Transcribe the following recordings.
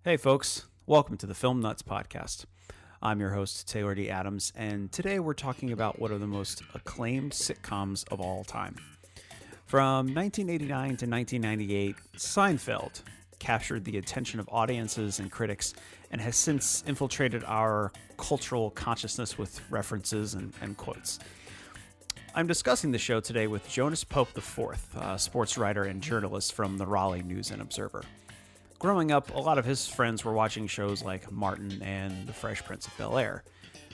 Hey folks, welcome to the Film Nuts Podcast. I'm your host, Taylor D. Adams, and today we're talking about one of the most acclaimed sitcoms of all time. From 1989 to 1998, Seinfeld captured the attention of audiences and critics and has since infiltrated our cultural consciousness with references and quotes. I'm discussing the show today with Jonas Pope IV, a sports writer and journalist from the Raleigh News and Observer. Growing up, a lot of his friends were watching shows like Martin and The Fresh Prince of Bel-Air.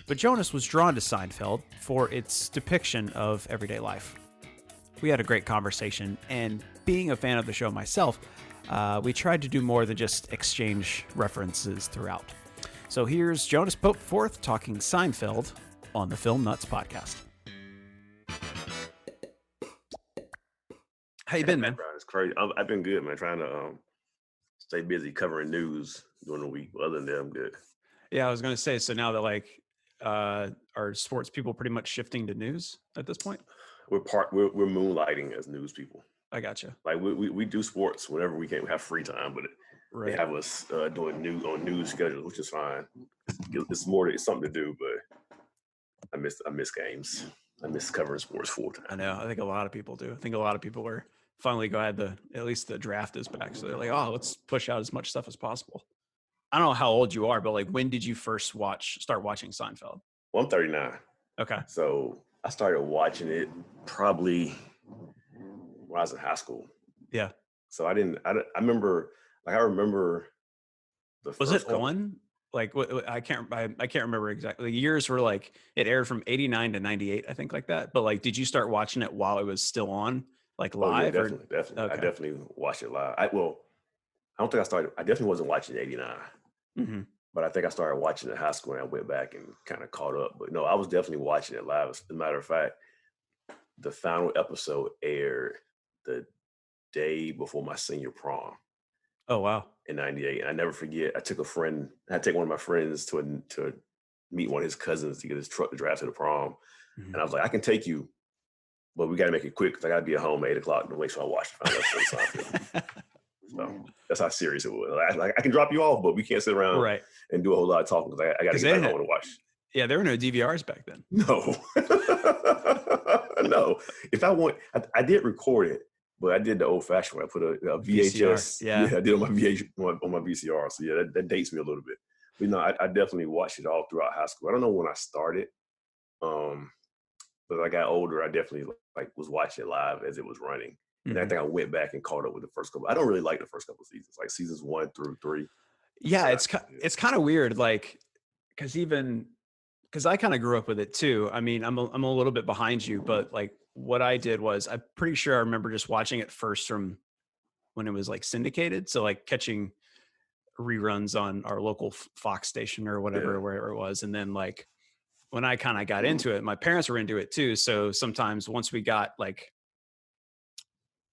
But Jonas was drawn to Seinfeld for its depiction of everyday life. We had a great conversation, and being a fan of the show myself, we tried to do more than just exchange references throughout. So here's Jonas Pope IV talking Seinfeld on the Film Nuts Podcast. How you been, man? It's crazy. I've been good, man. Trying to stay busy covering news during the week. But other than that, I'm good. Yeah, I was going to say, so now that are sports people pretty much shifting to news at this point? We're moonlighting as news people. I gotcha. Like we do sports whenever we can. We have free time, but Right. they have us doing news schedules, which is fine. It's something to do, but I miss games. I miss covering sports full time. I know. I think a lot of people do. I think a lot of people are finally glad at least the draft is back. So they're like, oh, let's push out as much stuff as possible. I don't know how old you are, but like, when did you first start watching Seinfeld? Well, I'm 39. Okay. So I started watching it probably when I was in high school. Yeah. So I remember the first. Was it on? Like, I can't remember exactly. The years were like, it aired from 89 to 98, I think, like that. But like, did you start watching it while it was still on, like live? Oh, yeah, definitely. Okay. I definitely watched it live. I definitely wasn't watching 89. Mm-hmm. But I think I started watching it in high school and I went back and kind of caught up. But no, I was definitely watching it live. As a matter of fact, the final episode aired the day before my senior prom. Oh, wow. In 98. And I never forget, I had to take one of my friends to meet one of his cousins to get his truck to drive to the prom. Mm-hmm. And I was like, I can take you, but we got to make it quick because I got to be at home at 8 o'clock to make sure I watch the final episode. So that's how serious it was. I can drop you off, but we can't sit around and do a whole lot of talking because I got to get back home to watch. Yeah, there were no DVRs back then. No. No. I did record it. But I did the old-fashioned way. I put a VHS. Yeah, I did on my VCR. So yeah, that dates me a little bit. But no, I definitely watched it all throughout high school. I don't know when I started, but as I got older, I definitely was watching it live as it was running. And I think I went back and caught up with the first couple. I don't really like the first couple of seasons, like seasons 1 through 3. Yeah, it's kind of weird, like because I kind of grew up with it too. I mean, I'm a little bit behind you, but like. What I did was, I'm pretty sure I remember just watching it first from when it was like syndicated. So like catching reruns on our local Fox station or whatever, wherever it was. And then like, when I kind of got into it, my parents were into it too. So sometimes once we got like,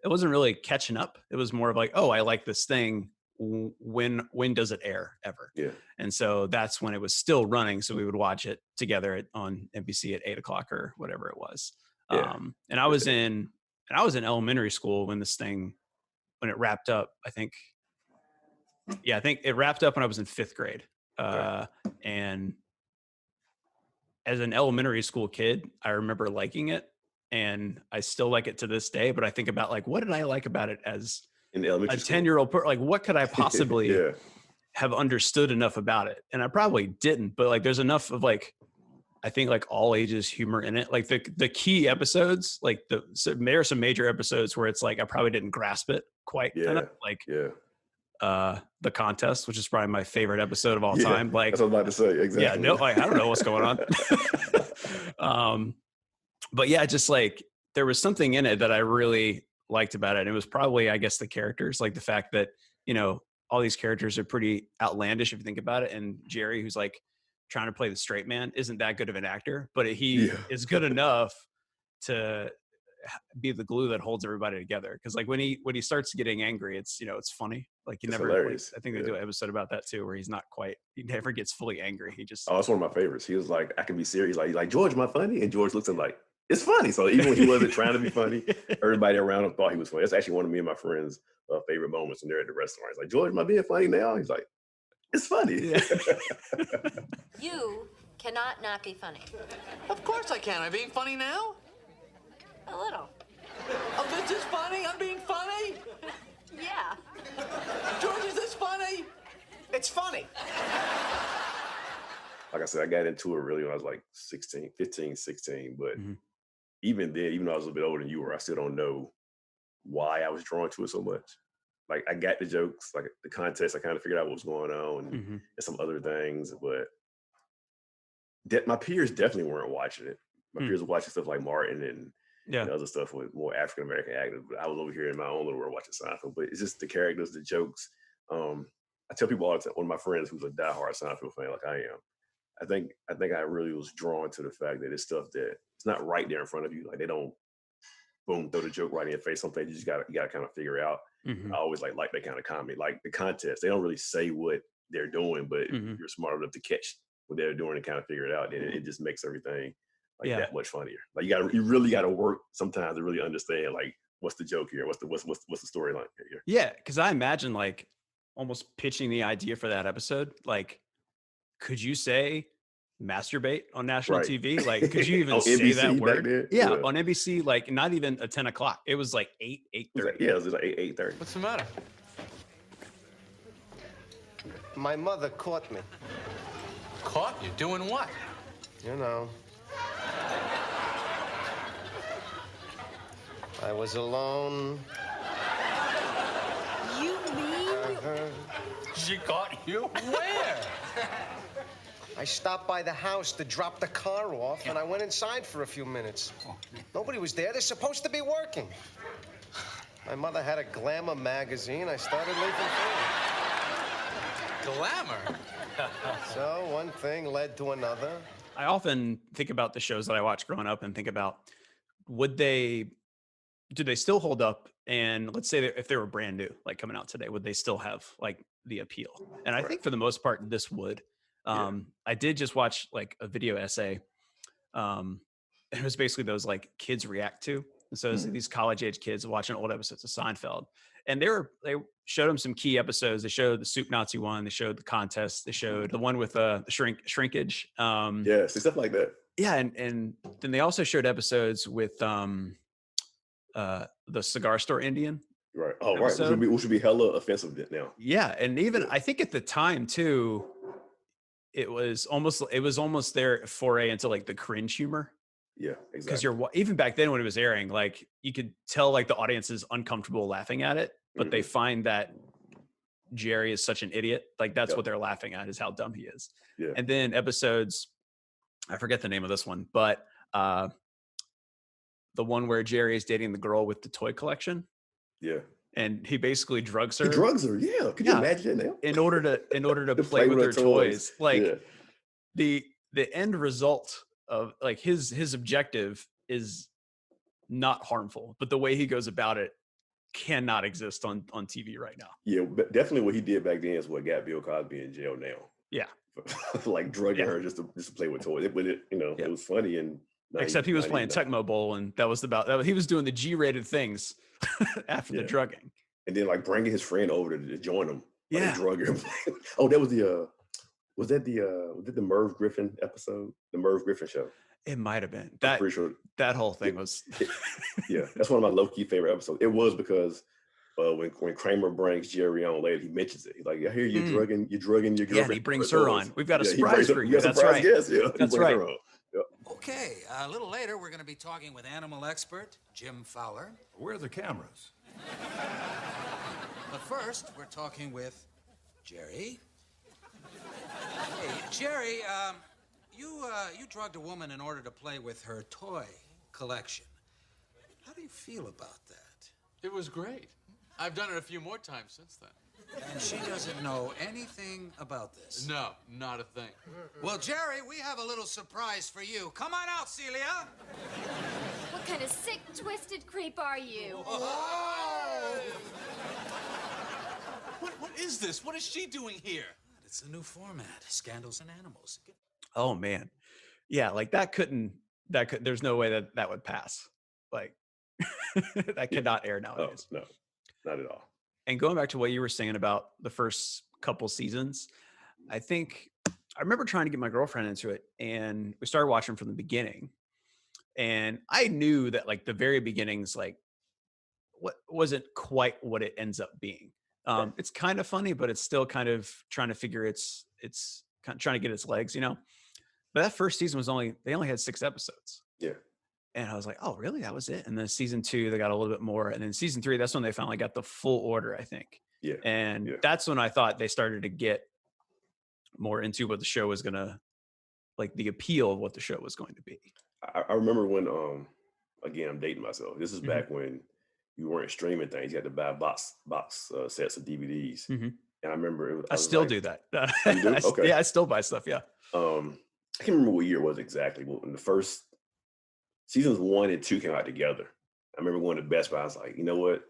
it wasn't really catching up. It was more of like, oh, I like this thing. When does it air ever? Yeah. And so that's when it was still running. So we would watch it together on NBC at 8 o'clock or whatever it was. Yeah. And I was in elementary school when it wrapped up. I think it wrapped up when I was in 5th grade. And as an elementary school kid, I remember liking it, and I still like it to this day. But I think about like, what did I like about it as a 10-year-old? Like, what could I possibly have understood enough about it? And I probably didn't. But like, there's enough of like. I think like all ages humor in it. Like the key episodes, like there are some major episodes where it's like, I probably didn't grasp it quite enough. Like The Contest, which is probably my favorite episode of all time. Like that's what I'm about to say. Exactly. Yeah. No, I don't know what's going on. But yeah, just like there was something in it that I really liked about it. And it was probably, I guess, the characters, like the fact that, all these characters are pretty outlandish if you think about it. And Jerry, who's like, trying to play the straight man, isn't that good of an actor, but he is good enough to be the glue that holds everybody together. Because like when he starts getting angry, it's it's funny. Like he never. Hilarious. I think they do an episode about that too, where he never gets fully angry. He just. Oh, that's one of my favorites. He was like, I can be serious. He's like George, am I funny? And George looks at him like, it's funny. So even when he wasn't trying to be funny, everybody around him thought he was funny. That's actually one of me and my friends' favorite moments when they're at the restaurant. He's like, George, am I being funny now? He's like, It's funny. Yeah. You cannot not be funny. Of course I can. I'm being funny now. A little. Oh, this is funny. I'm being funny. Yeah. George, is this funny? It's funny. Like I said, I got into it really when I was like 15, 16. But even then, even though I was a bit older than you were, I still don't know why I was drawn to it so much. Like, I got the jokes, like the context, I kind of figured out what was going on and some other things, but my peers definitely weren't watching it. My peers were watching stuff like Martin and other stuff with more African American actors, but I was over here in my own little world watching Seinfeld. But it's just the characters, the jokes. I tell people all the time, one of my friends who's a diehard Seinfeld fan like I am, I think I really was drawn to the fact that it's stuff that it's not right there in front of you. Like, they don't boom throw the joke right in your face. Something you gotta kind of figure out. I always like that kind of comedy. Like the context, they don't really say what they're doing, but if you're smart enough to catch what they're doing and kind of figure it out, then it just makes everything like that much funnier. Like, you really gotta work sometimes to really understand like what's the joke here, what's the storyline here. Yeah, because I imagine like almost pitching the idea for that episode. Like, could you say masturbate on national TV? Like, could you even say NBC that word? Back then? Yeah, on NBC, like not even at 10 o'clock. It was like 8:30. It was like 8:30. What's the matter? My mother caught me. Caught you doing what? You know. I was alone. You mean? She caught you? Where? I stopped by the house to drop the car off, and I went inside for a few minutes. Nobody was there. They're supposed to be working. My mother had a glamour magazine. I started leafing through it. Glamour? So one thing led to another. I often think about the shows that I watched growing up and think about, do they still hold up? And let's say that if they were brand new, like coming out today, would they still have like the appeal? And I think for the most part, this would. I did just watch like a video essay. It was basically those like kids react to. And so it's these college age kids watching old episodes of Seinfeld, and they showed them some key episodes. They showed the Soup Nazi one. They showed the contest. They showed the one with the shrinkage. Stuff like that. Yeah, and then they also showed episodes with the cigar store Indian. Right. Oh, episode. Right. Which would be hella offensive now. Yeah, and even I think at the time too, it was almost their foray into like the cringe humor. Yeah, exactly. Because even back then when it was airing, like you could tell like the audience is uncomfortable laughing at it, but they find that Jerry is such an idiot. Like that's what they're laughing at, is how dumb he is. Yeah. And then episodes, I forget the name of this one, but the one where Jerry is dating the girl with the toy collection. Yeah. And he basically drugs her. He drugs her, yeah. Could you imagine that now? In order to play with her toys. Like the end result of like his objective is not harmful, but the way he goes about it cannot exist on TV right now. Yeah, but definitely what he did back then is what got Bill Cosby in jail now. Yeah. Like drugging her just to play with toys. But it was funny. And except he was playing Tecmo Bowl, and that was he was doing the G-rated things after the drugging. And then like bringing his friend over to join him. Yeah. Drug him. Oh, that was was that the Merv Griffin episode? The Merv Griffin show? It might have been. That, pretty sure that whole thing was. Yeah, that's one of my low-key favorite episodes. It was because when Kramer brings Jerry on later, he mentions it. He's like, I hear you're drugging your girlfriend. Yeah, and he brings her on. We've got a surprise for you. That's right. Guest. Yeah, that's right. Yep. Okay, a little later, we're going to be talking with animal expert Jim Fowler. Where are the cameras? But first, we're talking with Jerry. Hey, Jerry, you drugged a woman in order to play with her toy collection. How do you feel about that? It was great. I've done it a few more times since then. And she doesn't know anything about this? No, not a thing. Well, Jerry, we have a little surprise for you. Come on out, Celia. What kind of sick, twisted creep are you? What is this? What is she doing here? It's a new format, Scandals and Animals. Oh, man. Yeah, like there's no way that would pass. Like, that cannot air nowadays. No, not at all. And going back to what you were saying about the first couple seasons, I think I remember trying to get my girlfriend into it, and we started watching from the beginning. And I knew that like the very beginnings, like what wasn't quite what it ends up being. It's kind of funny, but it's still kind of trying to figure it's kind of trying to get its legs, you know. But that first season was they only had 6 episodes. Yeah. And I was like, oh, really? That was it. And then season 2, they got a little bit more. And then season 3, that's when they finally got the full order, I think. Yeah. And that's when I thought they started to get more into what the show was going to, like the appeal of what the show was going to be. I remember when, again, I'm dating myself. This is back when you weren't streaming things. You had to buy box sets of DVDs. And I remember I still do that. You do? Okay. Yeah, I still buy stuff. Yeah. I can't remember what year it was exactly, but when the first seasons 1 and 2 came out together, I remember going to Best Buy. I was like, you know what?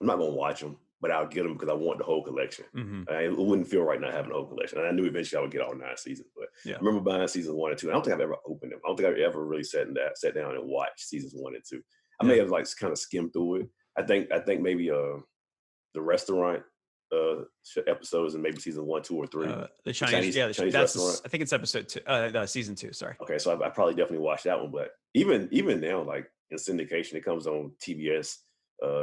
I'm not going to watch them, but I'll get them because I want the whole collection. It wouldn't feel right not having the whole collection. And I knew eventually I would get all 9 seasons. But I remember buying seasons 1 and 2. I don't think I've ever opened them. I don't think I've ever really sat down and watched seasons 1 and 2. I may have like kind of skimmed through it. I think maybe the restaurant episodes and maybe season 1, 2, or 3. The Chinese restaurant. I think it's episode 2, season 2. Sorry. Okay, so I probably definitely watched that one. But even now, like in syndication, it comes on TBS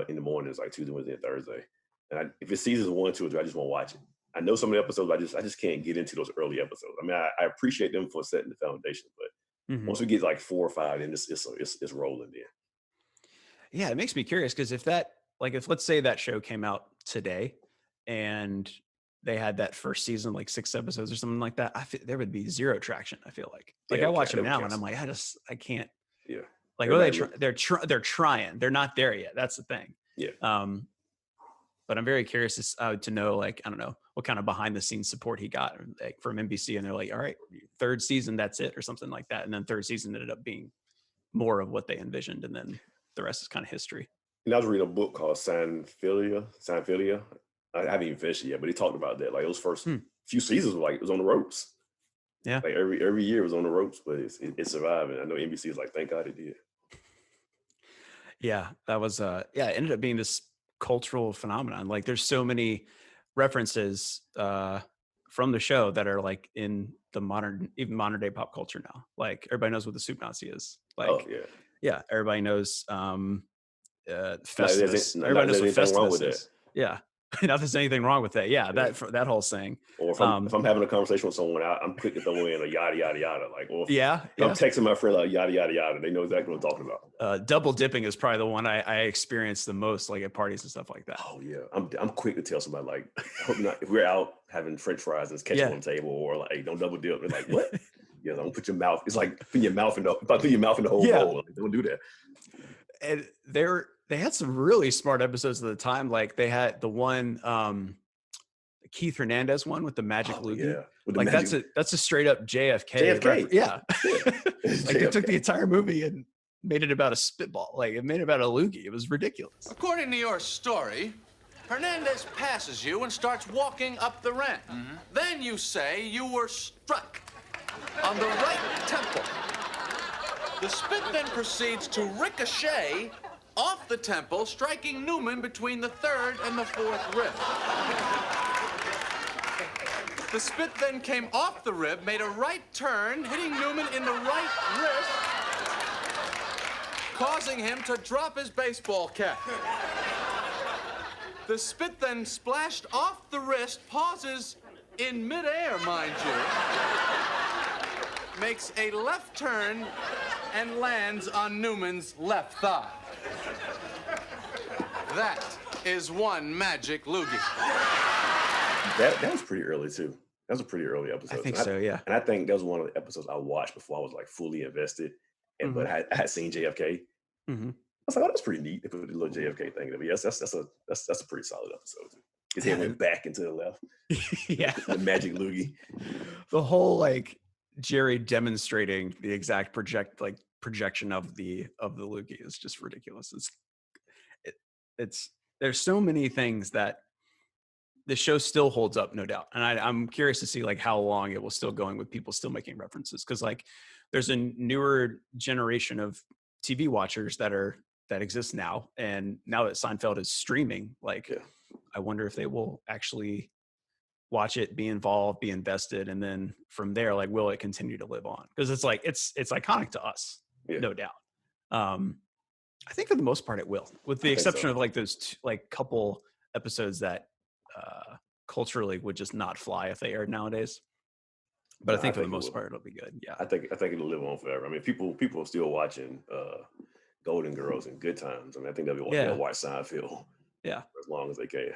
in the mornings, like Tuesday, Wednesday, and Thursday. And if it's seasons 1, 2, or 3, I just won't watch it. I know some of the episodes, I just can't get into those early episodes. I mean, I appreciate them for setting the foundation, but once we get like 4 or 5, then it's rolling there. Yeah, it makes me curious because if let's say that show came out today and they had that first season, like 6 episodes or something like that, there would be zero traction. I feel like I watch them now and I'm like, I can't. Yeah. Like, they're trying. They're not there yet. That's the thing. Yeah. But I'm very curious to know, like, I don't know what kind of behind the scenes support he got like, from NBC, and they're like, all right, 3rd season, that's it, or something like that. And then 3rd season ended up being more of what they envisioned, and then the rest is kind of history. And I was reading a book called SEINFELD. I haven't even finished it yet, but he talked about that. Like those first few seasons, like it was on the ropes. Yeah, like every year it was on the ropes, but it survived. And I know NBC is like, thank God it did. Yeah, that was it ended up being this cultural phenomenon. Like there's so many references from the show that are like in the modern day pop culture now. Like everybody knows what the soup Nazi is. Like everybody knows Festivus. Everybody knows what Festivus is. Yeah. Not there's anything wrong with that. Yeah, that whole saying. Or if I'm having a conversation with someone, I'm quick to throw in a yada yada yada. Like, or I'm texting my friend like yada yada yada. They know exactly what I'm talking about. Double dipping is probably the one I experience the most, like at parties and stuff like that. Oh yeah, I'm quick to tell somebody like, I hope not. If we're out having French fries and it's ketchup on the table, or like, hey, don't double dip. They're like, what? Yeah, don't put your mouth. It's like putting your mouth in the whole bowl. Like, don't do that. And they had some really smart episodes at the time. Like they had the one Keith Hernandez one with the magic loogie. Yeah. Like that's a straight up JFK. Yeah. Like they took the entire movie and made it about a spitball. Like it made it about a loogie. It was ridiculous. According to your story, Hernandez passes you and starts walking up the ramp. Then you say you were struck on the right temple. The spit then proceeds to ricochet off the temple, striking Newman between the 3rd and the 4th rib. The spit then came off the rib, made a right turn, hitting Newman in the right wrist, causing him to drop his baseball cap. The spit then splashed off the wrist, pauses in midair, mind you, makes a left turn, and lands on Newman's left thigh. That is one magic loogie. That was pretty early too. That was a pretty early episode. I think so, yeah. And I think that was one of the episodes I watched before I was like fully invested. And but I had seen JFK. I was like, oh, that's pretty neat. They put a little JFK thing. But yes, that's a pretty solid episode too. His head went back into the left. Yeah. The magic loogie. The whole like Jerry demonstrating the exact projection of the loogie is just ridiculous. It's there's so many things that the show still holds up, no doubt. And I'm curious to see like how long it will still going with people still making references. Cause like there's a newer generation of TV watchers that exist now. And now that Seinfeld is streaming, like I wonder if they will actually watch it, be involved, be invested, and then from there, like, will it continue to live on? Because it's like it's iconic to us, no doubt. I think for the most part it will, with the exception of like those like couple episodes that culturally would just not fly if they aired nowadays. But I think for the most part it'll be good. Yeah, I think it'll live on forever. I mean, people are still watching Golden Girls and Good Times. I mean, I think they'll watch Seinfeld. Yeah, as long as they can.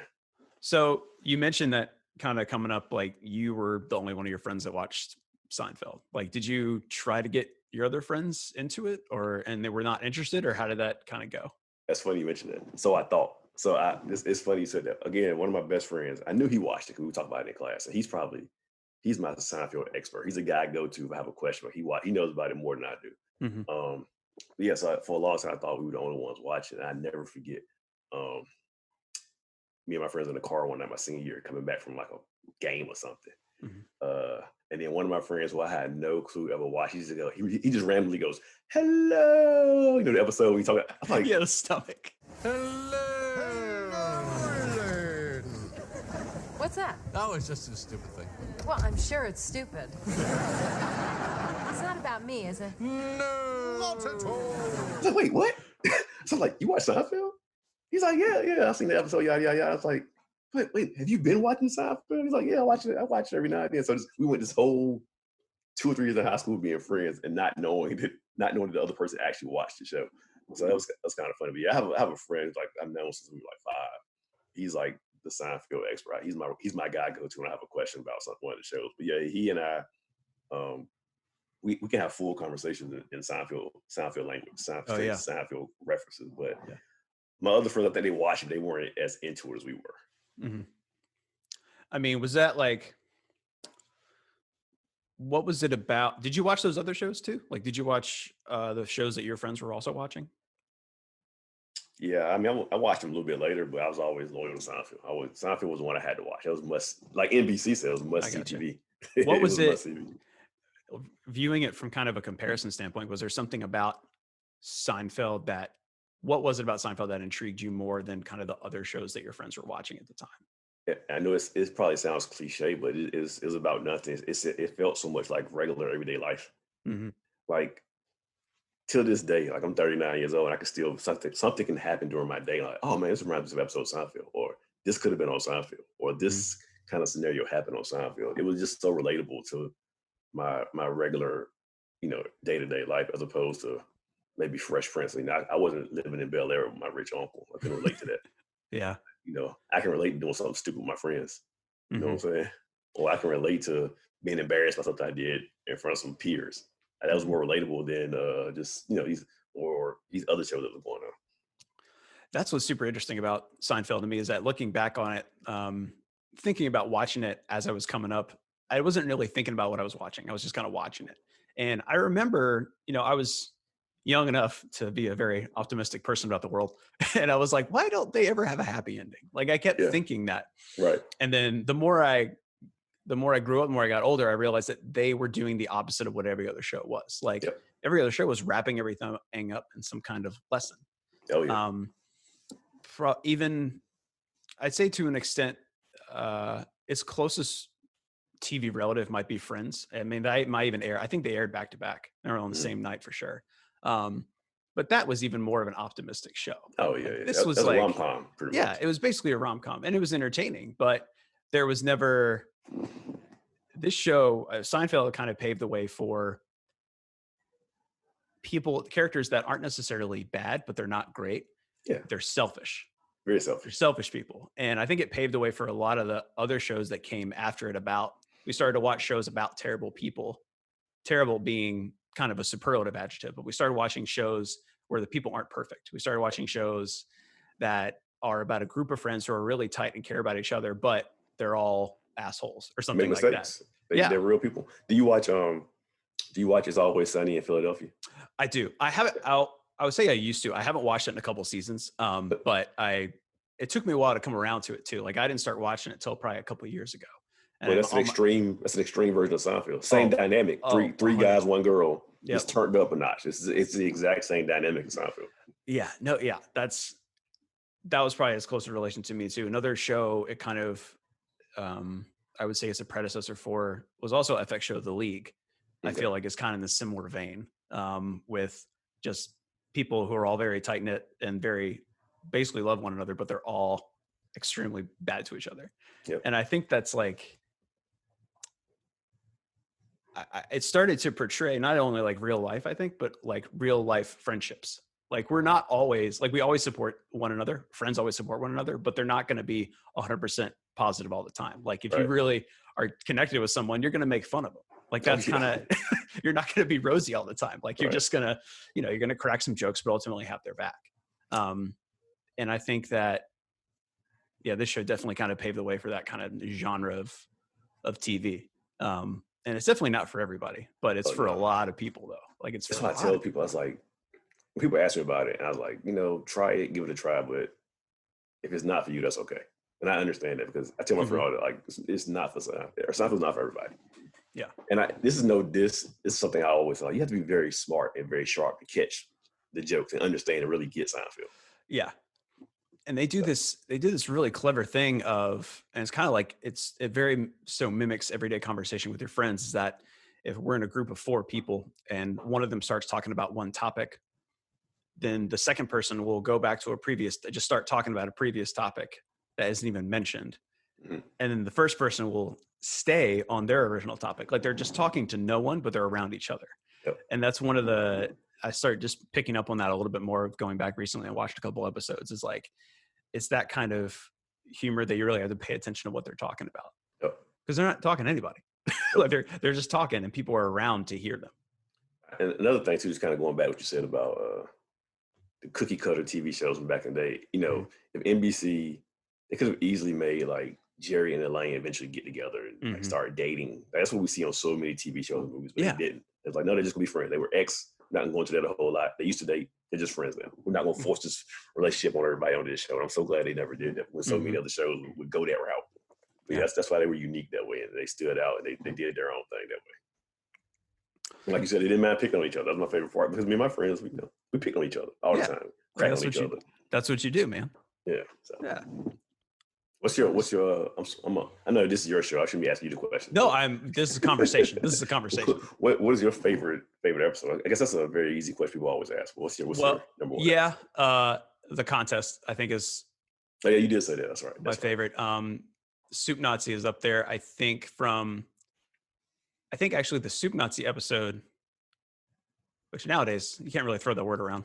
So you mentioned that kind of coming up, like you were the only one of your friends that watched Seinfeld. Like, did you try to get your other friends into it, and they were not interested, or how did that kind of go? That's funny you mentioned that. So I thought. So it's funny you said that. Again, one of my best friends, I knew he watched it because we talked about it in class, and he's my Seinfeld expert. He's a guy I go to if I have a question, but he knows about it more than I do. Mm-hmm. Yeah, so for a long time I thought we were the only ones watching. And I never forget. Me and my friends in the car one night, my senior year, coming back from like a game or something. Mm-hmm. And then one of my friends, who I had no clue ever watched, he just randomly goes, "Hello." You know the episode we talk about? I'm like, yeah, the stomach. Hello. What's that? Oh, it's just a stupid thing. Well, I'm sure it's stupid. It's not about me, is it? No, not at all. I was like, wait, what? So I'm like, you watch Seinfeld? He's like, yeah, I've seen the episode, yada, yada, yada. I was like, wait, have you been watching Seinfeld? He's like, yeah, I watch it every now and then. So we went this whole 2 or 3 years of high school being friends and not knowing that the other person actually watched the show. So that's kind of funny. But yeah, I have a friend like I've known since we were like 5. He's like the Seinfeld expert. He's my guy I go to when I have a question about one of the shows. But yeah, he and I, we can have full conversations in Seinfeld language, Seinfeld references. But my other friends, I think they watched it. They weren't as into it as we were. Mm-hmm. I mean, was that like, what was it about? Did you watch those other shows too? Like, did you watch the shows that your friends were also watching? Yeah, I mean, I watched them a little bit later, but I was always loyal to Seinfeld. Seinfeld was the one I had to watch. It was like NBC said, it was must-see TV. What was it? Viewing it from kind of a comparison standpoint, was there something about Seinfeld what was it about Seinfeld that intrigued you more than kind of the other shows that your friends were watching at the time? I know it probably sounds cliche, but it's about nothing. It felt so much like regular everyday life. Mm-hmm. Like till this day, like I'm 39 years old, and I can still something can happen during my day. Like, oh man, this reminds me of episode of Seinfeld, or this could have been on Seinfeld, or this kind of scenario happened on Seinfeld. It was just so relatable to my regular, day-to-day life, as opposed to maybe Fresh Prince. I wasn't living in Bel Air with my rich uncle. I couldn't relate to that. Yeah. I can relate to doing something stupid with my friends. You know what I'm saying? Or I can relate to being embarrassed by something I did in front of some peers. That was more relatable than just, these other shows that were going on. That's what's super interesting about Seinfeld to me, is that looking back on it, thinking about watching it as I was coming up, I wasn't really thinking about what I was watching. I was just kind of watching it. And I remember, I was young enough to be a very optimistic person about the world. And I was like, why don't they ever have a happy ending? Like, I kept thinking that. Right. And then the more I grew up, the more I got older, I realized that they were doing the opposite of what every other show was. Like, every other show was wrapping everything up in some kind of lesson. Oh, yeah. Even, I'd say to an extent, its closest TV relative might be Friends. I mean, they might even air. I think they aired back to back. They were on the same night for sure. But that was even more of an optimistic show. Oh yeah, This was like a rom-com. Pretty much. It was basically a rom-com, and it was entertaining. But there was never this show. Seinfeld kind of paved the way for characters that aren't necessarily bad, but they're not great. Yeah, they're selfish. Very selfish. They're selfish people, and I think it paved the way for a lot of the other shows that came after it. We started to watch shows about terrible people. Terrible being kind of a superlative adjective, but we started watching shows where the people aren't perfect. We started watching shows that are about a group of friends who are really tight and care about each other, but they're all assholes or something like that. They're real people. Do you watch It's Always Sunny in Philadelphia? I do. I haven't. I would say I used to. I haven't watched it in a couple of seasons, but it took me a while to come around to it too. Like, I didn't start watching it till probably a couple of years ago. Well, that's an extreme version of Seinfeld. Same dynamic. Three guys, one girl. Just turned up a notch. It's the exact same dynamic in Seinfeld. Yeah. No. Yeah. That was probably as close a relation to me too. Another show. It kind of I would say is a predecessor for was also FX show The League. I Okay. feel like it's kind of in the similar vein, with just people who are all very tight knit and very basically love one another, but they're all extremely bad to each other. Yep. And I think that's like, it started to portray not only like real life, I think, but like real life friendships. Like we're not always like, we always support one another. Friends always support one another, but they're not going to be 100% positive all the time. Like if you Right. really are connected with someone, you're going to make fun of them. Like that's kind of, you're not going to be rosy all the time. Like you're Right. just going to, you're going to crack some jokes, but ultimately have their back. And I think that, this show definitely kind of paved the way for that kind of genre of TV. And it's definitely not for everybody, but it's for a lot of people though. Like it's That's for why I tell people, I was like, when people ask me about it, and I was like, try it, give it a try, but if it's not for you, that's okay. And I understand that because I tell my friend all that, like, it's not for some, or Seinfeld's not for everybody. Yeah. And this is something I always thought. You have to be very smart and very sharp to catch the jokes and understand and really get Seinfeld. Yeah. And they do this really clever thing of, and it's kind of like, it very so mimics everyday conversation with your friends, is that if we're in a group of 4 people and one of them starts talking about one topic, then the second person will go back to just start talking about a previous topic that isn't even mentioned. Mm-hmm. And then the first person will stay on their original topic. Like they're just talking to no one, but they're around each other. Yep. And that's I started just picking up on that a little bit more going back recently. I watched a couple episodes. It's that kind of humor that you really have to pay attention to what they're talking about. Yep. Because they're not talking to anybody. Like they're just talking and people are around to hear them. And another thing too, is kind of going back what you said about the cookie cutter TV shows from back in the day. If NBC, they could have easily made like Jerry and Elaine eventually get together and like start dating. That's what we see on so many TV shows and movies, but they didn't. It's like, no, they're just gonna be friends. They were ex, not going to go into that a whole lot. They used to date. They're just friends now. We're not going to force this relationship on everybody on this show. And I'm so glad they never did that when so many other shows would go that route. But that's why they were unique that way. And they stood out and they did their own thing that way. And like you said, they didn't mind picking on each other. That's my favorite part because me and my friends, we pick on each other all the time. Crack on each other. That's what you do, man. Yeah. So. Yeah. What's your, I know this is your show. I shouldn't be asking you the question. No, this is a conversation. This is a conversation. What is your favorite episode? I guess that's a very easy question people always ask. What's your number one? Yeah. The Contest, I think, is. Oh yeah, you did say that. That's right. My favorite. Soup Nazi is up there. I think actually the Soup Nazi episode, which nowadays you can't really throw that word around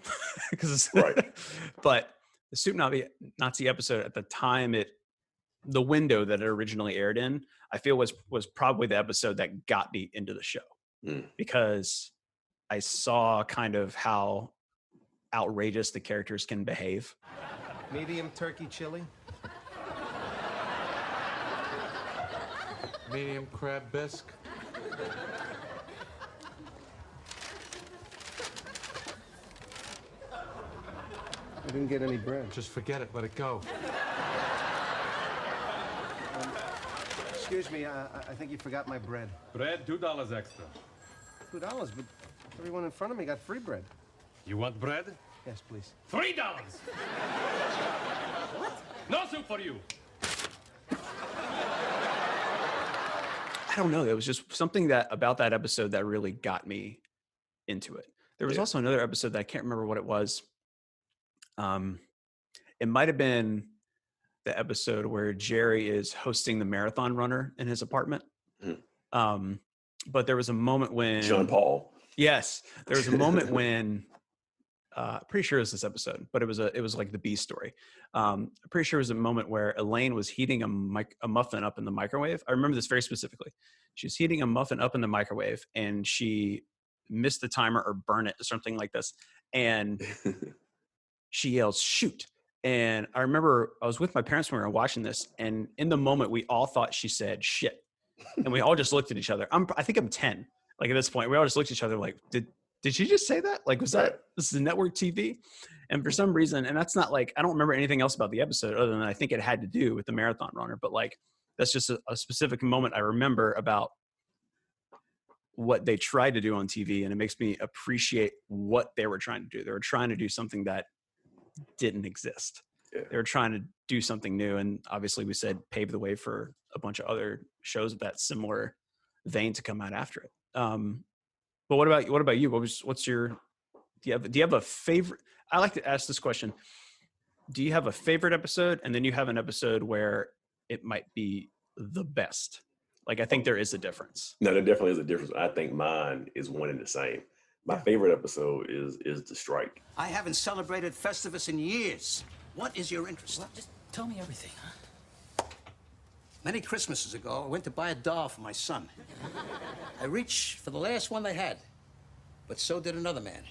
because it's right. But the Soup Nazi episode at the time, the window that it originally aired in, I feel was probably the episode that got me into the show because I saw kind of how outrageous the characters can behave. Medium turkey chili. Medium crab bisque. I didn't get any bread. Just forget it. Let it go. Excuse me, I think you forgot my bread. Bread, $2 extra. $2, but everyone in front of me got free bread. You want bread? Yes, please. $3. What? No soup for you. I don't know. There was just something about that episode that really got me into it. There was also another episode that I can't remember what it was. It might have been the episode where Jerry is hosting the marathon runner in his apartment. But there was a moment when John Paul. Yes, there was a moment when pretty sure it was this episode, but it was like the B story. Pretty sure it was a moment where Elaine was heating a muffin up in the microwave. I remember this very specifically. She was heating a muffin up in the microwave and she missed the timer or burn it or something like this. And she yells, "Shoot." And I remember I was with my parents when we were watching this. And in the moment, we all thought she said shit. And we all just looked at each other. I think I'm 10. Like at this point, we all just looked at each other like, did she just say that? Like, this is network TV? And for some reason, and that's not like, I don't remember anything else about the episode other than I think it had to do with the marathon runner. But like, that's just a specific moment I remember about what they tried to do on TV. And it makes me appreciate what they were trying to do. They were trying to do something that didn't exist. Yeah. They were trying to do something new. And obviously we said pave the way for a bunch of other shows of that similar vein to come out after it. But what about you? What's your, do you have a favorite? I like to ask this question. Do you have a favorite episode? And then you have an episode where it might be the best. Like, I think there is a difference. No, there definitely is a difference. I think mine is one and the same. My favorite episode is the strike. I haven't celebrated Festivus in years. What is your interest? Well, just tell me everything, huh? Many Christmases ago, I went to buy a doll for my son. I reached for the last one they had, but so did another man.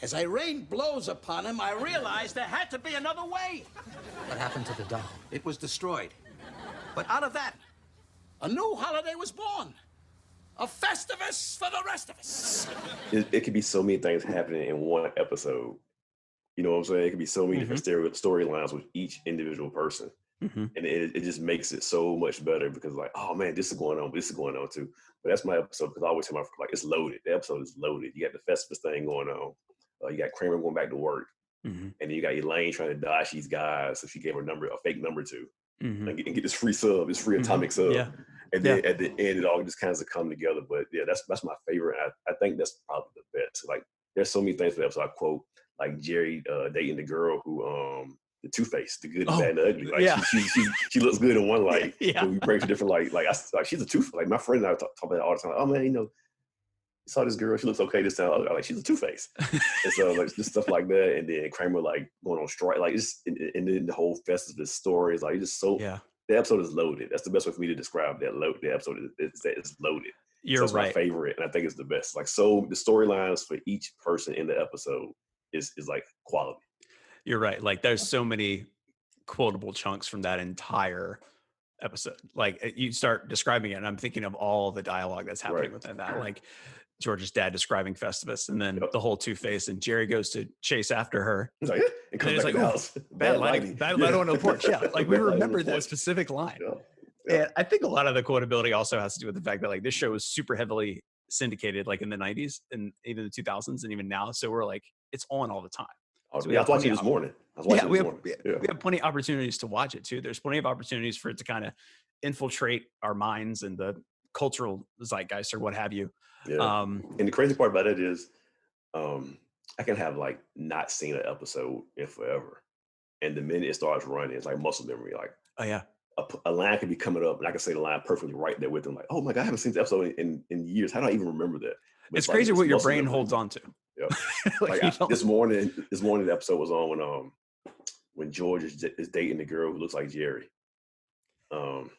As I rained blows upon him, I realized there had to be another way. What happened to the doll? It was destroyed. But out of that, a new holiday was born. A Festivus for the rest of us. It could be so many things happening in one episode. You know what I'm saying? It could be so many different storylines with each individual person. And it just makes it so much better because like, oh man, this is going on too. But that's my episode because I always tell my like it's loaded. The episode is loaded. You got the Festivus thing going on. You got Kramer going back to work. And then you got Elaine trying to dodge these guys. So she gave her a fake number to and get this free sub, this free atomic sub. And then at the end, it all just kind of come together. But yeah, that's my favorite. I think that's probably the best. Like there's so many things for the episode. I quote like Jerry dating the girl who the Two-Face, the good, the bad, and the ugly. Like she looks good in one light. But we bring to different like she's a Two-Face. Like my friend and I talk about it all the time. Like, oh man, you know, you saw this girl, she looks okay this time. Like she's a Two-Face. And so like just stuff like that. And then Kramer like going on strike, like just and then the whole Festivus story is like just so the episode is loaded. That's the best way for me to describe that. The episode is that it's loaded. You're so it's my favorite, and I think it's the best. Like so, the storylines for each person in the episode is like quality. You're right. Like there's so many quotable chunks from that entire episode. Like you start describing it, and I'm thinking of all the dialogue that's happening within that. Like George's dad describing Festivus, and then the whole Two-Face, and Jerry goes to chase after her. He's like, and then it's like, oh, bad lighting on the porch. Yeah, like we remember that specific line. And I think a lot of the quotability also has to do with the fact that like this show was super heavily syndicated, like in the 90s and even the 2000s, and even now. So we're like, it's on all the time. So I was watching it this morning. We have plenty of opportunities to watch it too. There's plenty of opportunities for it to kind of infiltrate our minds and the cultural zeitgeist or what have you. And the crazy part about it is I can have like not seen an episode in forever, and the minute it starts running, it's like muscle memory. Like, oh yeah, a line could be coming up, and I can say the line perfectly right there with them. Like, oh my god, I haven't seen this episode in years. How do I even remember that? But it's crazy what your brain holds on to. Like this morning, the episode was on when George is dating the girl who looks like Jerry. And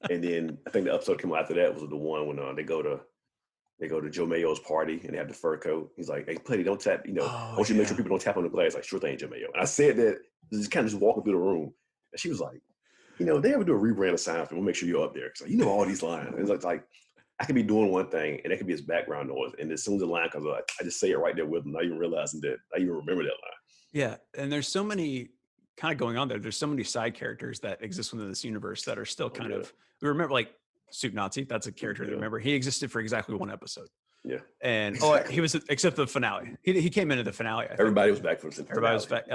then I think the episode came out after that was the one when they go to Joe Mayo's party and they have the fur coat. He's like, "Hey, Putty, don't tap. You know, I want you to make sure people don't tap on the glass." Like, sure thing, Joe Mayo. And I said that just kind of just walking through the room, and she was like, "You know, they ever do a rebrand of Seinfeld? We'll make sure you're up there because you know all these lines." And it's like I could be doing one thing and that could be his background noise, and as soon as the line comes up, I just say it right there with him, not even realizing that I even remember that line. Yeah, and there's so many kind of going on there. There's so many side characters that exist within this universe that are still kind of. We remember like Soup Nazi. That's a character to remember. He existed for exactly one episode. Yeah, and he was except the finale. He came into the finale. I think. Everybody was back for the Everybody was back.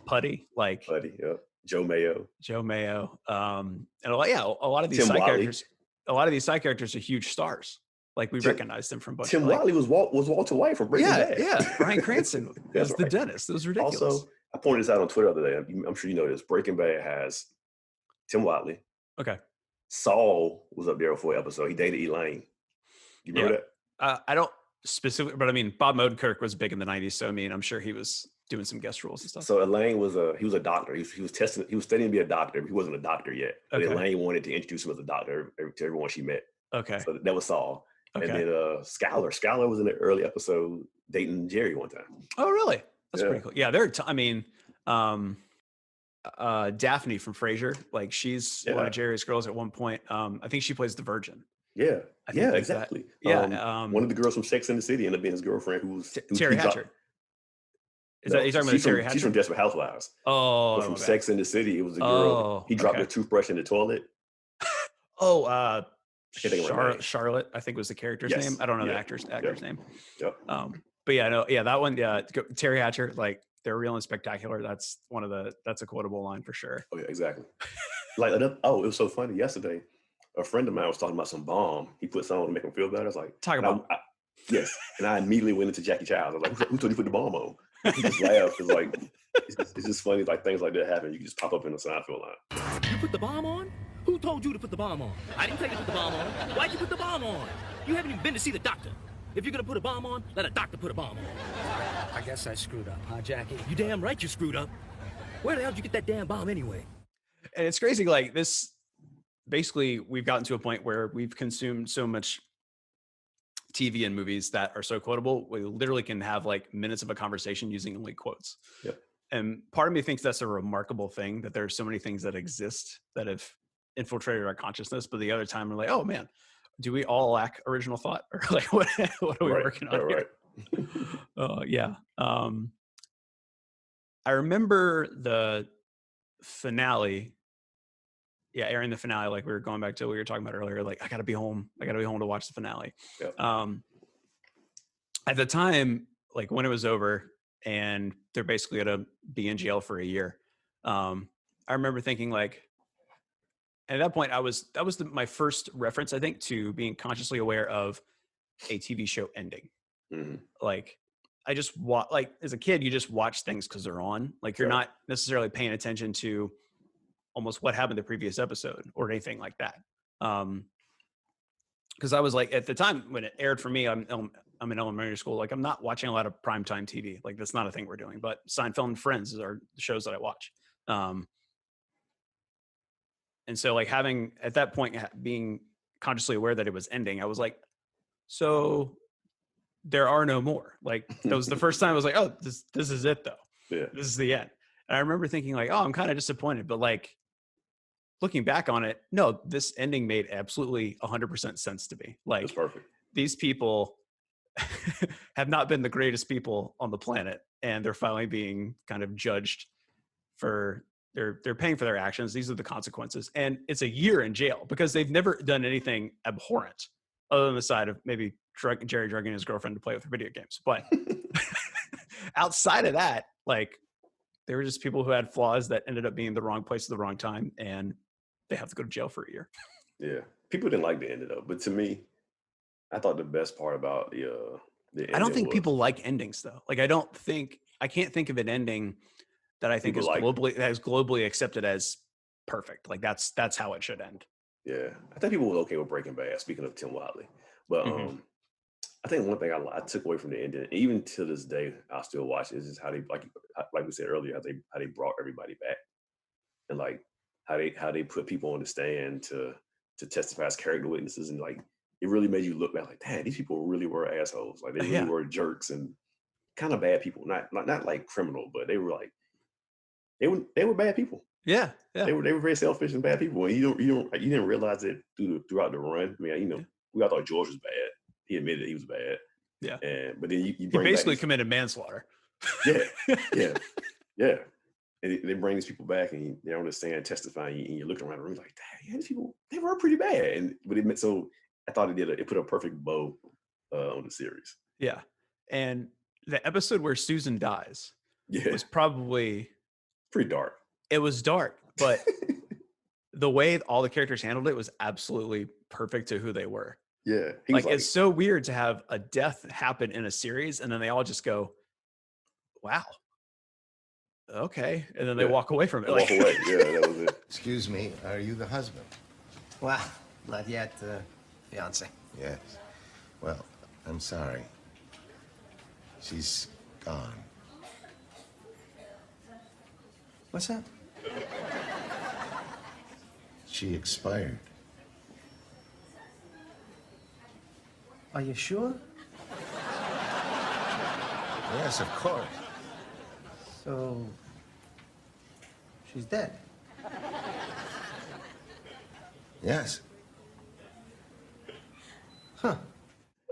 Putty, Joe Mayo, and a lot of these side characters. A lot of these side characters are huge stars. Like we recognized them from. Tim Wiley was Walter White from Breaking Bad. Yeah. Bryan Cranston was the dentist. It was ridiculous. Also, I pointed this out on Twitter the other day. I'm sure you know this. Breaking Bad has Tim Wiley. Okay. Saul was up there for an episode. He dated Elaine. You remember that? I don't specifically, but I mean, Bob Odenkirk was big in the 90s. So, I mean, I'm sure he was doing some guest roles and stuff. So Elaine was a doctor. He was studying to be a doctor, but he wasn't a doctor yet. But Elaine wanted to introduce him as a doctor to everyone she met. Okay. So that was Saul. Okay. And then Skylar was in the early episode dating Jerry one time. Oh, really? That's pretty cool. Yeah, Daphne from Frasier, like she's one of Jerry's girls at one point. I think she plays the Virgin. Yeah, exactly. One of the girls from Sex and the City ended up being his girlfriend, who's Terry Hatcher. Is that you talking about Terry Hatcher? She's from Desperate Housewives. Oh, but from Sex and the City, it was a girl. He dropped a toothbrush in the toilet. Charlotte, I think was the character's name. I don't know the actor's name. Yep. But yeah, no, that one, Terry Hatcher, like they're real and spectacular. That's a quotable line for sure. Oh yeah, exactly. Like, it was so funny. Yesterday, a friend of mine was talking about some bomb he put on to make him feel better. I was like, Talk about yes. And I immediately went into Jackie Child. I was like, who told you to put the bomb on? He just laughed. It's like, it's just funny, like things like that happen. You can just pop up in the Seinfeld line. You put the bomb on? Who told you to put the bomb on? I didn't tell you to put the bomb on. Why'd you put the bomb on? You haven't even been to see the doctor. If you're gonna put a bomb on, let a doctor put a bomb on. I guess I screwed up, huh, Jackie? You damn right you screwed up. Where the hell did you get that damn bomb anyway? And it's crazy, like this, basically we've gotten to a point where we've consumed so much TV and movies that are so quotable. We literally can have like minutes of a conversation using only quotes. Yep. And part of me thinks that's a remarkable thing, that there's so many things that exist that have infiltrated our consciousness. But the other time we're like, oh man, do we all lack original thought? Or like, what are we working on here? Yeah. I remember the finale. Yeah, airing the finale, like we were going back to what we were talking about earlier. Like, I gotta be home to watch the finale. Yep. At the time, like when it was over and they're basically gonna be in jail for a year, I remember thinking like, at that point, that was my first reference, I think, to being consciously aware of a TV show ending. Mm-hmm. Like, I just like as a kid, you just watch things because they're on. Like, you're not necessarily paying attention to almost what happened the previous episode or anything like that. Because I was like, at the time when it aired for me, I'm in elementary school. Like, I'm not watching a lot of primetime TV. Like, that's not a thing we're doing. But Seinfeld and Friends are the shows that I watch. And so, like, having at that point being consciously aware that it was ending, I was like, so there are no more. Like, that was the first time I was like, oh, this is it though. Yeah. This is the end. And I remember thinking like, oh, I'm kind of disappointed, but like looking back on it, no, this ending made absolutely 100% sense to me. Like, that's perfect. These people have not been the greatest people on the planet, and they're finally being kind of judged for they're paying for their actions. These are the consequences. And it's a year in jail because they've never done anything abhorrent other than the side of maybe Jerry drugging his girlfriend to play with her video games. But outside of that, like, they were just people who had flaws that ended up being in the wrong place at the wrong time, and they have to go to jail for a year. Yeah. People didn't like the end though. But to me, I thought the best part about the I don't think people like endings though. Like, I can't think of an ending that I think is globally accepted as perfect. Like, that's how it should end. Yeah. I think people were okay with Breaking Bad, speaking of Tim Wiley. But I think one thing I took away from the ending, even to this day, I still watch, is just how they, like we said earlier, how they brought everybody back, and like how they put people on the stand to testify as character witnesses, and like it really made you look back like, damn, these people really were assholes. Like, they really were jerks and kind of bad people. Not like criminal, but they were like they were bad people. Yeah. They were very selfish and bad people, and you didn't realize it throughout the run. I mean, we all thought George was bad. He admitted he was bad. Yeah. But then you bring basically committed manslaughter. Yeah. And they bring these people back, and they're on the stand testifying, and you're looking around the room like, dang, these people, they were pretty bad. So I thought it put a perfect bow on the series. Yeah. And the episode where Susan dies was probably pretty dark. It was dark, but the way all the characters handled it was absolutely perfect to who they were. Yeah. Like, it's so weird to have a death happen in a series and then they all just go, wow, okay. And then they walk away from it. Walk away. Yeah, that was it. Excuse me, are you the husband? Well, not yet, fiance. Yes. Well, I'm sorry. She's gone. What's that? She expired. Are you sure? Yes, of course. So, she's dead? Yes. Huh.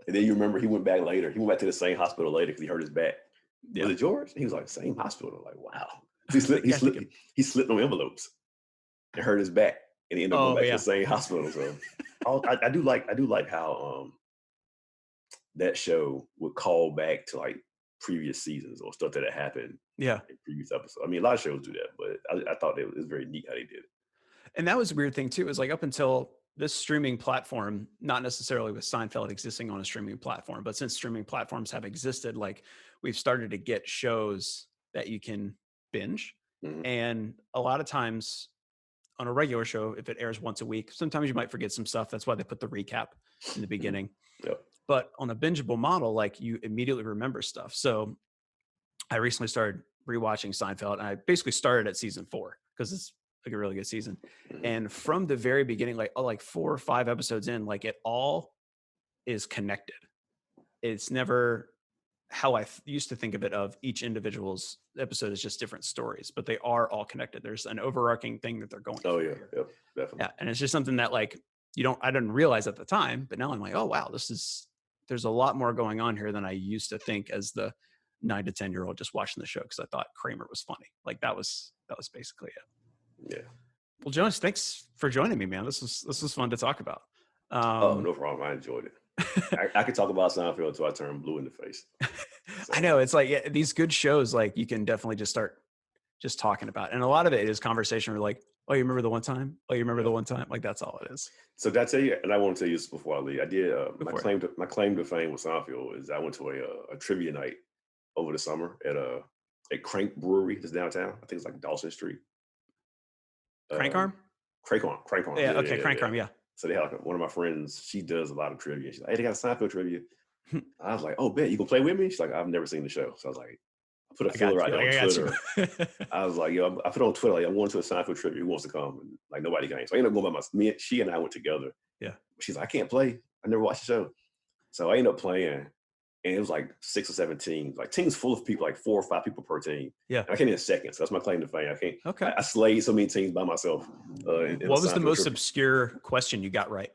And then you remember he went back later. He went back to the same hospital later because he hurt his back. Yeah. Was it George? He was like, same hospital. Like, wow. He slipped on envelopes and hurt his back, and he ended up going back to the same hospital. So I do like how that show would call back to like previous seasons or stuff that had happened Yeah. in previous episodes. I mean, a lot of shows do that, but I thought it was very neat how they did it. And that was a weird thing too. It was like up until this streaming platform, not necessarily with Seinfeld existing on a streaming platform, but since streaming platforms have existed, like we've started to get shows that you can binge. Mhm. And a lot of times on a regular show, if it airs once a week, sometimes you might forget some stuff. That's why they put the recap in the beginning. Yep. But on a bingeable model, like you immediately remember stuff. So I recently started rewatching Seinfeld, and I basically started at season 4 because it's like a really good season. Mhm. And from the very beginning, like 4 or 5 episodes in, like it all is connected. It's never how I used to think of it, of each individual's episode is just different stories, but they are all connected. There's an overarching thing that they're going Oh through yeah, here. yep, definitely. Yeah. And it's just something that like I didn't realize at the time, but now I'm like, oh wow, there's a lot more going on here than I used to think as the 9 to 10-year-old just watching the show because I thought Kramer was funny. Like that was basically it. Yeah. Well, Jonas, thanks for joining me, man. This was fun to talk about. Oh, no problem. I enjoyed it. I could talk about Seinfeld until I turn blue in the face. So. I know it's like these good shows, like you can definitely just start just talking about, and a lot of it is conversation. We're like, oh, you remember the one time? Oh, you remember the one time? Like that's all it is. So did I tell you? And I want to tell you this before I leave. I did my claim to fame with Seinfeld is I went to a trivia night over the summer at Crank Brewery, that's downtown. I think it's like Dawson Street. Crank Arm. Crank Arm. Yeah. Okay. Crank Arm. Yeah. So they had like one of my friends. She does a lot of trivia. She's like, "Hey, they got a Seinfeld trivia." I was like, "Oh, bet you gonna play with me?" She's like, "I've never seen the show." So I was like, I put a filler out there on Twitter. I was like, "Yo," I put on Twitter, like, "I'm going to a Seinfeld trivia. Who wants to come?" And like nobody came. So I ended up going by she and I went together. Yeah. She's like, "I can't play. I never watched the show." So I ended up playing, and it was like 6 or 7 teams, like teams full of people, like 4 or 5 people per team. Yeah. And I came in second, so that's my claim to fame. I can't. Okay. I slayed so many teams by myself. What was the most obscure question you got right?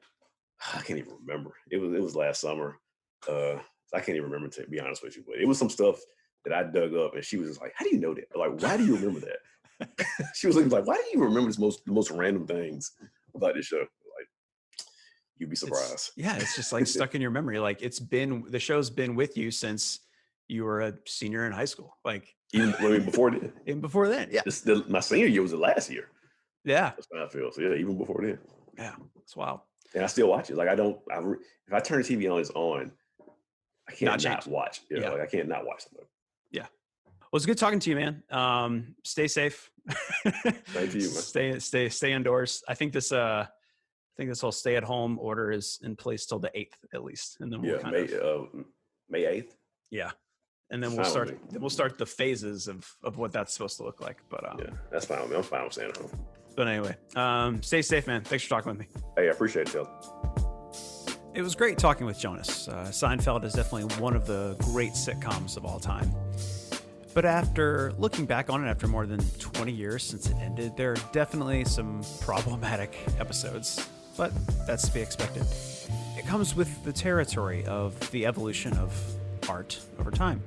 I can't even remember. It was last summer. I can't even remember, to be honest with you, but it was some stuff that I dug up, and she was just like, "How do you know that?" Like, why do you remember that? She was like, "Why do you remember the most random things about this show?" Like, you'd be surprised. It's just like stuck in your memory. Like the show's been with you since you were a senior in high school. Like even before then. Even before then, yeah. My senior year was the last year. Yeah. That's how I feel. So yeah, even before then. Yeah, it's wild. And I still watch it. Like if I turn the TV on, it's on. I can't not watch. Yeah. Like I can't not watch them. Yeah. Well, it's good talking to you, man. Stay safe. Thank you, man. Stay indoors. I think this whole stay-at-home order is in place till the 8th at least, and then we'll May 8th. Yeah, and then we'll start the phases of what that's supposed to look like. But yeah, that's fine with me. I'm fine with staying at home. But anyway, stay safe, man. Thanks for talking with me. Hey, I appreciate it, Taylor. It was great talking with Jonas. Seinfeld is definitely one of the great sitcoms of all time. But after looking back on it after more than 20 years since it ended, there are definitely some problematic episodes, but that's to be expected. It comes with the territory of the evolution of art over time.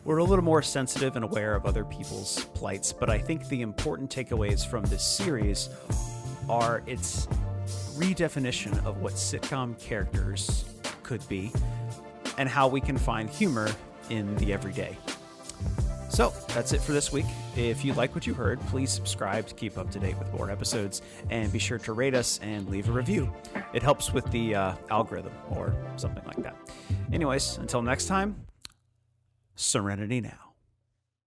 We're a little more sensitive and aware of other people's plights, but I think the important takeaways from this series are its redefinition of what sitcom characters could be and how we can find humor in the everyday. So that's it for this week. If you like what you heard, please subscribe to keep up to date with more episodes, and be sure to rate us and leave a review. It helps with the algorithm or something like that. Anyways, until next time, serenity now.